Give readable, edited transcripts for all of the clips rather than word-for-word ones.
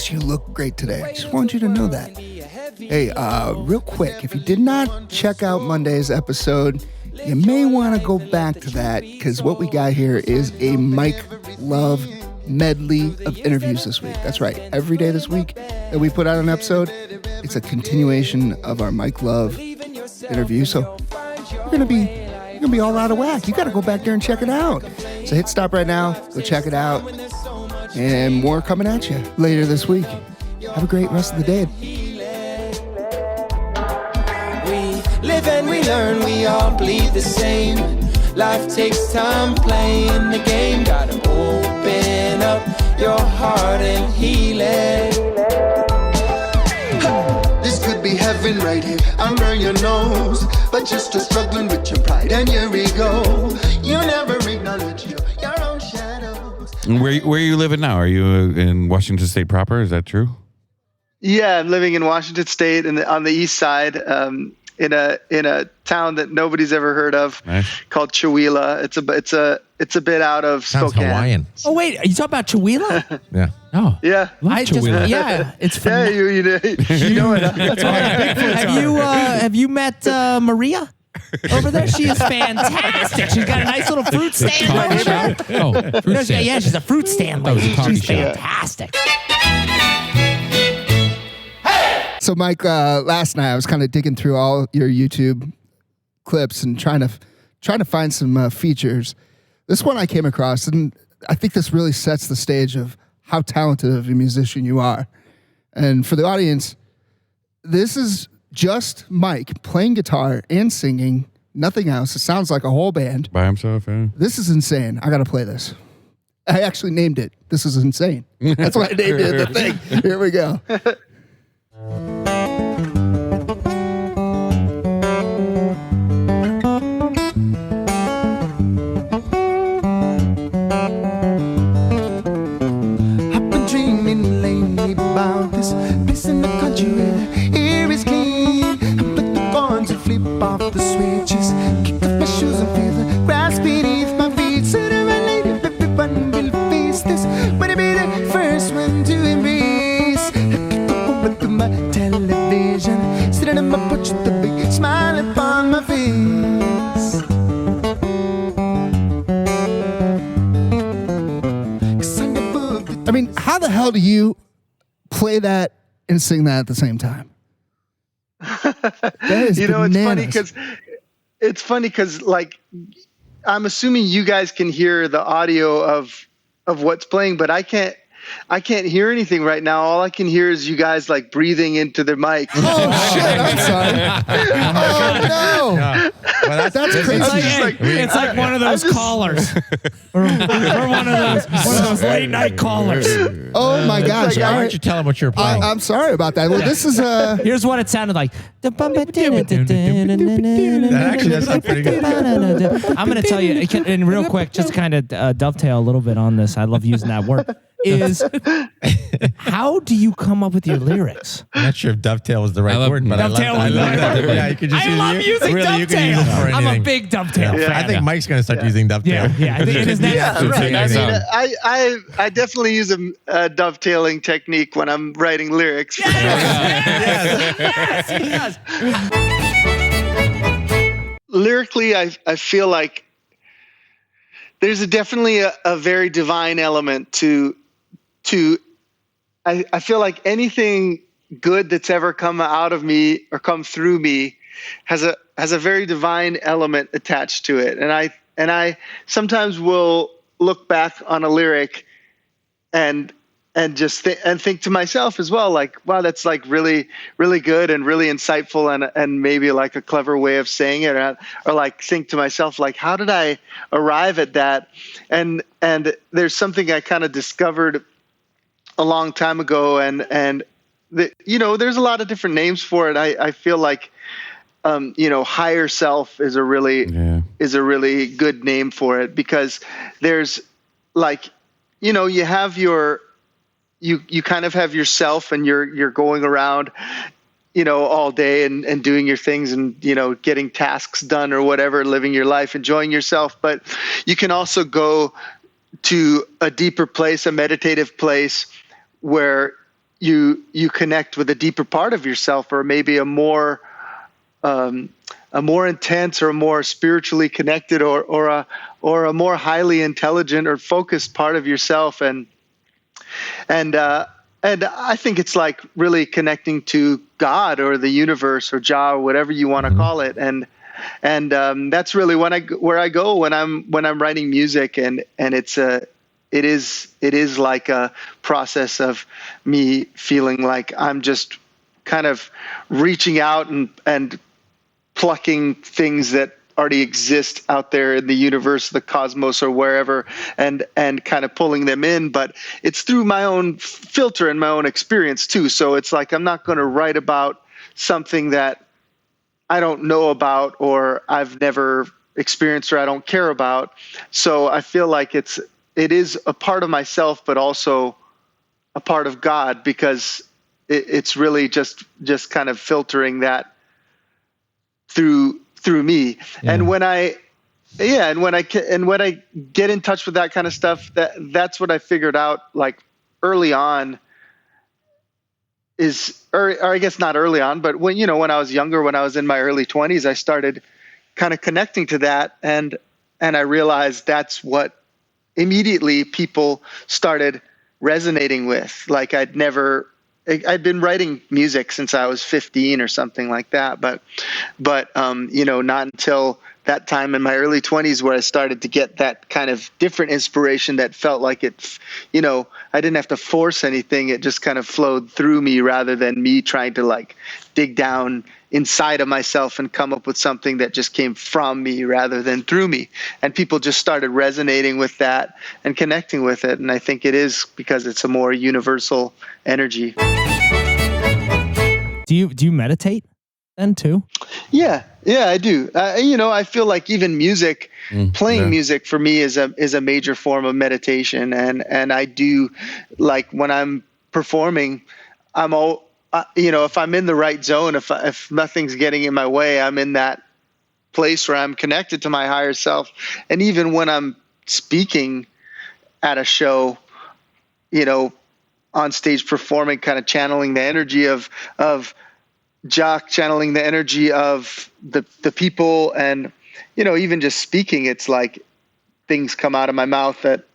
Alex, you look great today. I just want you to know that. Hey, real quick, if you did not check out Monday's episode, you may want to go back to that, because what we got here is a Mike Love medley of interviews this week. That's right. Every day this week that we put out an episode, it's a continuation of our Mike Love interview. So you're gonna be all out of whack. You got to go back there and check it out. So hit stop right now. Go check it out. And more coming at you later this week. Have a great rest of the day. We live and we learn, we all bleed the same. Life takes time playing the game. Gotta open up your heart and heal it. This could be heaven right here under your nose, but you're still struggling with your pride and your ego. You never acknowledge your own shadows. Where are you living now? Are you in Washington State proper? Is that true? Yeah, I'm living in Washington State on the east side, in a town that nobody's ever heard of, called Chewelah. It's a bit out of Sounds Spokane. Hawaiian. Oh wait, are you talking about Chewelah? Yeah. Oh Yeah. It's Yeah, you know it. That's right. Have you met Maria over there? She is fantastic. She's got a nice little fruit stand over there. Oh, fruit stand. Yeah, she's a fruit stand lady. She's fantastic. So, Mike, last night I was kind of digging through all your YouTube clips and trying to find some features. This one I came across, and I think this really sets the stage of how talented of a musician you are. And for the audience, this is just Mike playing guitar and singing, nothing else. It sounds like a whole band. By himself, yeah. This is insane. I got to play this. I actually named it. This is insane. That's why I named it the thing. Here we go. In the country where the air is clean, I put the buttons and flip off the switches, kick off my shoes and feel the grass beneath my feet. Sooner or later, everyone will face this. Wanna be the first one to embrace. I kick up to my television, sitting on my porch with a big smile upon my face. I mean, how the hell do you play that and sing that at the same time? That is bananas. It's funny because like I'm assuming you guys can hear the audio of what's playing, but I can't hear anything right now. All I can hear is you guys like breathing into the mic. Oh shit! I'm sorry. Oh no! Well, that's crazy. It's like one of those callers, or one of those late night callers. Oh my gosh! Why don't you tell him what you're playing? I'm sorry about that. Well, this is Here's what it sounded like. Actually, that's not pretty good. I'm going to tell you, and real quick, just kind of dovetail a little bit on this. I love using that word. Is how do you come up with your lyrics? I'm not sure if dovetail was the right word, but dovetail I love that. Yeah, you could just I love using really, dovetail. You can use it for I'm anything. a big dovetail fan. I think Mike's going to start using dovetail. Yeah, I think it is next. I definitely use a dovetailing technique when I'm writing lyrics. Yes, he does. Lyrically, I feel like there's definitely a very divine element to I feel like anything good that's ever come out of me or come through me has a very divine element attached to it. And I sometimes will look back on a lyric and just think to myself as well, like, wow, that's like really, really good and really insightful and maybe like a clever way of saying it, or like think to myself, like, how did I arrive at that? And there's something I kind of discovered a long time ago, and there's a lot of different names for it. I feel like higher self is a really good name for it, because there's like, you have you kind of have yourself, and you're going around, all day and doing your things and, getting tasks done or whatever, living your life, enjoying yourself. But you can also go to a deeper place, a meditative place, where you connect with a deeper part of yourself, or maybe a more intense or a more spiritually connected or a more highly intelligent or focused part of yourself. And I think it's like really connecting to God or the universe or Jah or whatever you want to call it. And that's really where I go when I'm writing music. And it is like a process of me feeling like I'm just kind of reaching out and plucking things that already exist out there in the universe, the cosmos, or wherever, and kind of pulling them in. But it's through my own filter and my own experience too. So it's like I'm not going to write about something that I don't know about or I've never experienced or I don't care about. So I feel like it is a part of myself, but also a part of God, because it's really just kind of filtering that through me. Yeah. And when I get in touch with that kind of stuff, that's what I figured out like early on or I guess not early on, but when I was younger, when I was in my early 20s, I started kind of connecting to that. And I realized that's what immediately people started resonating with. Like I'd been writing music since I was 15 or something like that. But not until that time in my early 20s where I started to get that kind of different inspiration that felt like it, I didn't have to force anything. It just kind of flowed through me rather than me trying to like dig down inside of myself and come up with something that just came from me rather than through me. And people just started resonating with that and connecting with it. And I think it is because it's a more universal energy. Do you meditate then too? Yeah, I do. I feel like even music, playing music for me is a major form of meditation. And I do, like when I'm performing, I'm all, if I'm in the right zone, if nothing's getting in my way, I'm in that place where I'm connected to my higher self. And even when I'm speaking at a show, on stage performing, kind of channeling the energy of Jock, channeling the energy of the people, and even just speaking, it's like things come out of my mouth that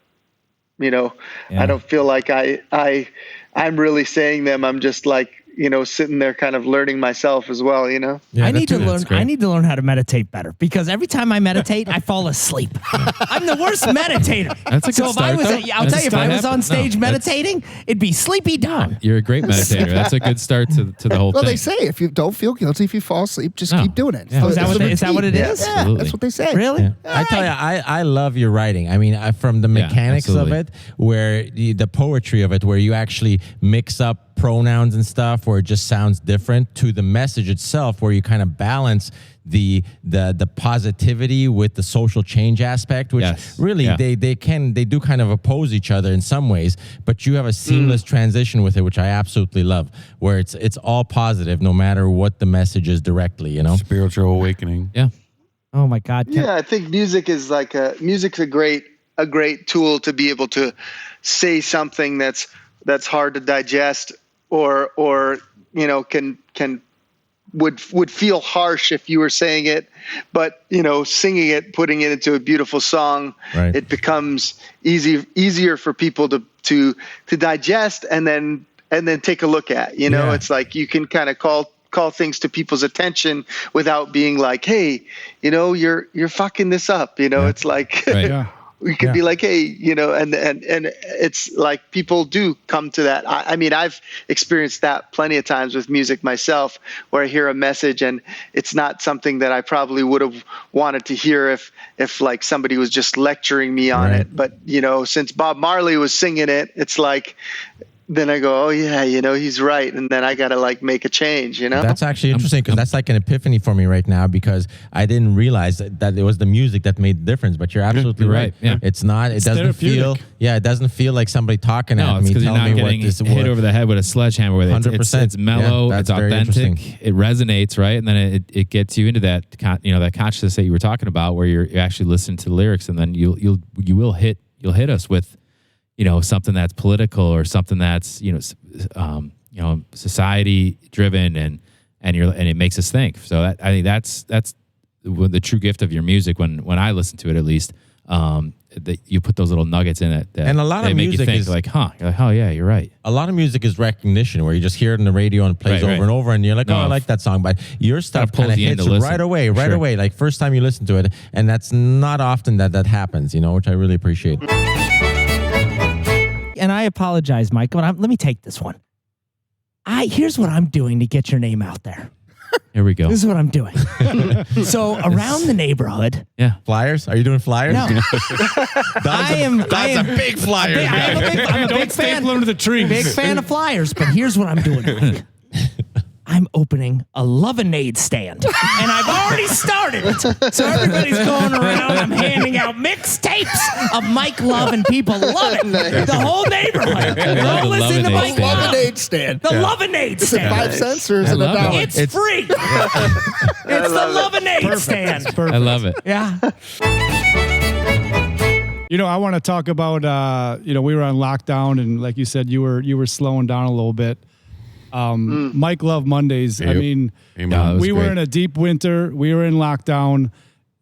I don't feel like I'm really saying them. I'm just like sitting there kind of learning myself as well, Yeah, I need to learn how to meditate better, because every time I meditate, I fall asleep. I'm the worst meditator. That's a good start, if I was on stage meditating, it'd be sleepy Don. You're a great meditator. That's a good start to the whole thing. Well, they say if you don't feel guilty, if you fall asleep, just keep doing it. Yeah. Is that what it is? Yeah, that's what they say. Really? Yeah. I tell you, I love your writing. I mean, from the mechanics of it, where the poetry of it, where you actually mix up pronouns and stuff, where it just sounds different, to the message itself, where you kind of balance the positivity with the social change aspect, which really they do kind of oppose each other in some ways, but you have a seamless transition with it, which I absolutely love, where it's all positive no matter what the message is directly, Spiritual awakening. Yeah. Oh my God. Yeah, I think music's a great tool to be able to say something that's hard to digest or would feel harsh if you were saying it, but singing it, putting it into a beautiful song, it becomes easier for people to digest and then take a look at. It's like you can kind of call things to people's attention without being like, hey, you're fucking this up. It's like we could be like, hey, and it's like people do come to that. I mean, I've experienced that plenty of times with music myself, where I hear a message and it's not something that I probably would have wanted to hear if like somebody was just lecturing me on it. But, since Bob Marley was singing it, it's like, then I go, oh yeah, he's right. And then I got to like make a change, That's actually interesting, because that's like an epiphany for me right now, because I didn't realize that it was the music that made the difference, but you're absolutely right. Yeah. It's not, it doesn't feel like somebody talking at me, telling me what this hit over the head with a sledgehammer with it. 100%. It's mellow, it's authentic, it resonates, right? And then it gets you into that, that consciousness that you were talking about, where you're actually listening to the lyrics, and then you'll hit us with something that's political or something that's, society driven and it makes us think. So I think that's the true gift of your music when I listen to it, at least. That you put those little nuggets in it and a lot of make music you think is like, you're like, oh yeah, you're right. A lot of music is recognition, where you just hear it on the radio and it plays over and over, and you're like, I like that song. But your stuff kind of hits right away. Like first time you listen to it, and that's not often that happens, which I really appreciate. And I apologize, Michael. Let me take this one. Here's what I'm doing to get your name out there. Here we go. This is what I'm doing. So around the neighborhood. Yeah. Flyers? Are you doing flyers? No. That's a big flyer. I'm a big fan. Them to the trees. Big fan of flyers, but here's what I'm doing, Mike. I'm opening a Lovinaid stand, and I've already started it. So everybody's going around. I'm handing out mixtapes of Mike Love, and people love it. The whole neighborhood. Go listen to Mike Love. Lovinaid stand. The Lovinaid Is it stand. 5 cents or is it $1? It's free. It's the Lovinaid stand. I love it. Yeah. I want to talk about, we were on lockdown, and like you said, you were slowing down a little bit. Mike Love Mondays. I mean, we were in a deep winter. We were in lockdown,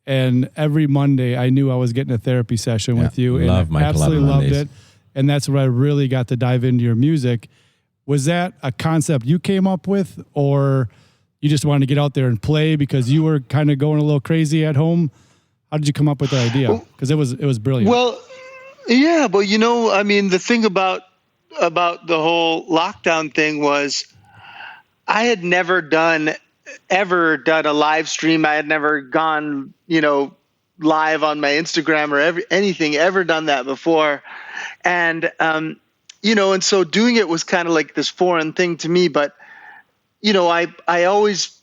and every Monday I knew I was getting a therapy session with you, and I absolutely loved it. And that's where I really got to dive into your music. Was that a concept you came up with, or you just wanted to get out there and play because you were kind of going a little crazy at home? How did you come up with the idea? Because it was brilliant. Well, yeah, but I mean, the thing about the whole lockdown thing was I had never ever done a live stream. I had never gone, live on my Instagram or anything, ever done that before. And, and so doing it was kind of like this foreign thing to me, but, I always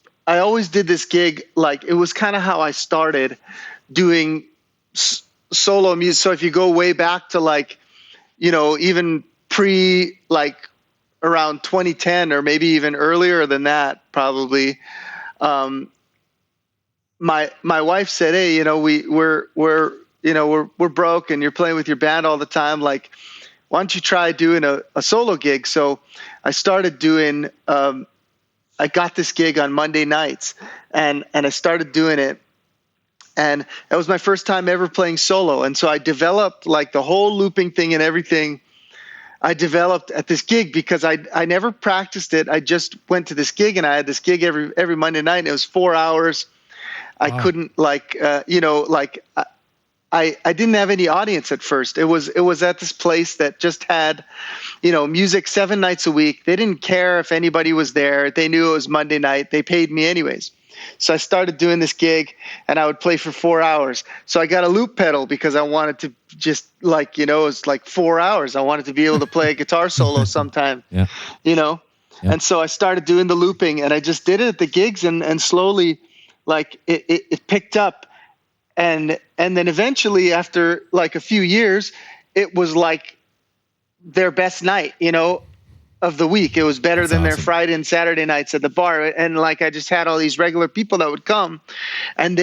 did this gig. Like it was kind of how I started doing solo music. So if you go way back to even around 2010 or maybe even earlier than that, probably. My wife said, "Hey, we're broke and you're playing with your band all the time. Like, why don't you try doing a solo gig?" So I started doing. I got this gig on Monday nights, and I started doing it. And that was my first time ever playing solo. And so I developed the whole looping thing and everything. I developed at this gig because I never practiced it. I just went to this gig, and I had this gig every Monday night, and it was 4 hours. Wow. I couldn't I didn't have any audience at first. It was at this place that just had, music 7 nights a week. They didn't care if anybody was there. They knew it was Monday night. They paid me anyways. So I started doing this gig, and I would play for 4 hours. So I got a loop pedal because I wanted to just it was 4 hours. I wanted to be able to play a guitar solo sometime, Yeah. And so I started doing the looping, and I just did it at the gigs, and slowly it picked up. And then eventually after a few years, it was their best night, of the week. It was better than their Friday and Saturday nights at the bar. And I just had all these regular people that would come, and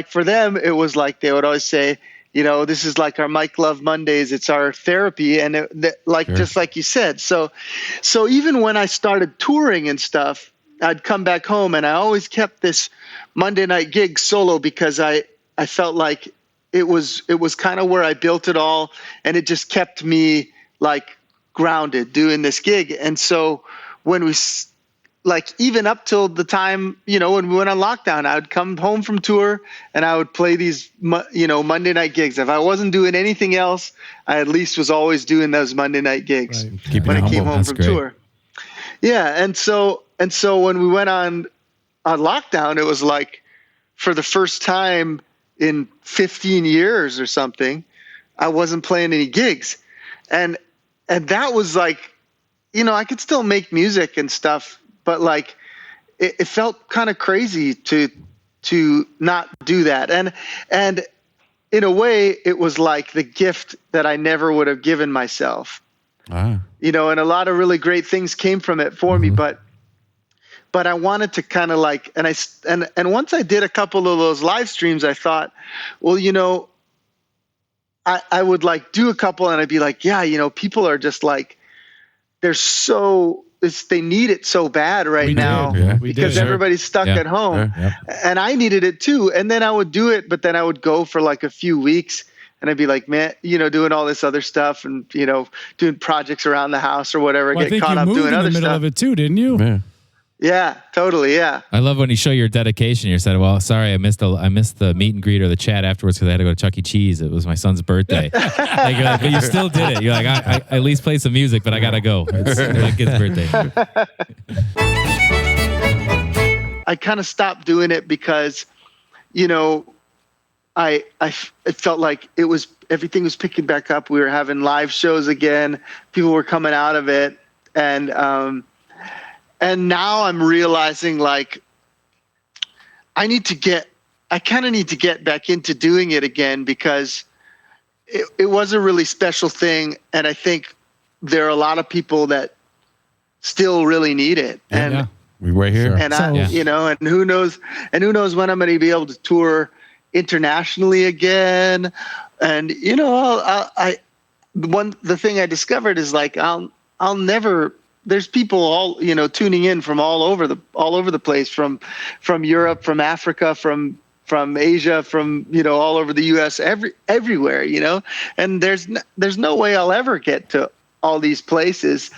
for them, it was they would always say, this is our Mike Love Mondays. It's our therapy. And just like you said. So even when I started touring and stuff, I'd come back home, and I always kept this Monday night gig solo because I felt like it was kind of where I built it all, and it just kept me grounded doing this gig. And so when we even up till the time, when we went on lockdown, I would come home from tour and I would play these, Monday night gigs. If I wasn't doing anything else, I at least was always doing those Monday night gigs when I came home from tour. Yeah. And so when we went on lockdown, it was for the first time in 15 years or something, I wasn't playing any gigs. And that was I could still make music and stuff, but it felt kind of crazy to not do that. And in a way, it was the gift that I never would have given myself. And a lot of really great things came from it for me, but I wanted to kind of and once I did a couple of those live streams, I thought, well, I would do a couple, and I'd be yeah, people are just they're so they need it so bad right now because everybody's stuck at home, and I needed it too. And then I would do it, but then I would go for like a few weeks, and I'd be like, man, doing all this other stuff, and doing projects around the house or whatever. Well, get caught up doing other stuff. In the middle of it too, didn't you? Yeah, totally. Yeah. I love when you show your dedication. You said, "Well, sorry, I missed the meet and greet or the chat afterwards because I had to go to Chuck E. Cheese. It was my son's birthday." But you still did it. You're like, I at least play some music, but I gotta go. It's my kid's birthday. I kind of stopped doing it because, it felt like everything was picking back up. We were having live shows again. People were coming out of it, and now I'm realizing like I kind of need to get back into doing it again because it was a really special thing. And I think there are a lot of people that still really need it. And we right here. And and who knows when I'm going to be able to tour internationally again. And, the thing I discovered is like, I'll never, there's people all tuning in from all over the place, from Europe, from Africa, from Asia, from all over the US, everywhere, and there's no way I'll ever get to all these places,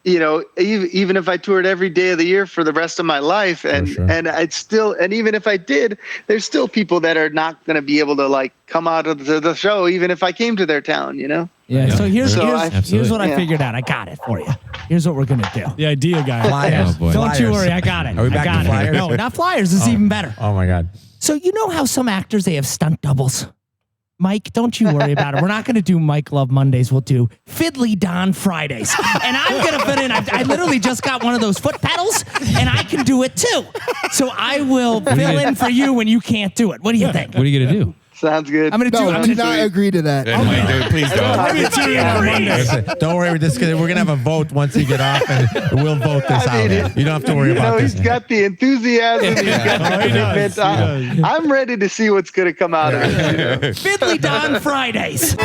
even if I toured every day of the year for the rest of my life, and even if I did, there's still people that are not going to be able to like come out of the show even if I came to their town, Yeah. So here's what I figured out. I got it for you. Here's what we're gonna do. The idea guy. Flyers. Oh, Don't you worry. I got it. Are we back to flyers? No, not flyers. It's even better. Oh my God. So you know how some actors, they have stunt doubles? Mike, don't you worry about it. We're not going to do Mike Love Mondays. We'll do Fiddly Don Fridays. And I'm going to fit in. I literally just got one of those foot pedals, and I can do it too. So I will fill in for you when you can't do it. What do you think? What are you going to do? Sounds good. I'm going to do No, do not agree to that. Please don't. Don't worry. We're going to have a vote once you get off, and we'll vote this out. You don't have to worry about this. He's got the enthusiasm. He's got the commitment. I'm ready to see what's going to come out of it. Fiddly Don Fridays.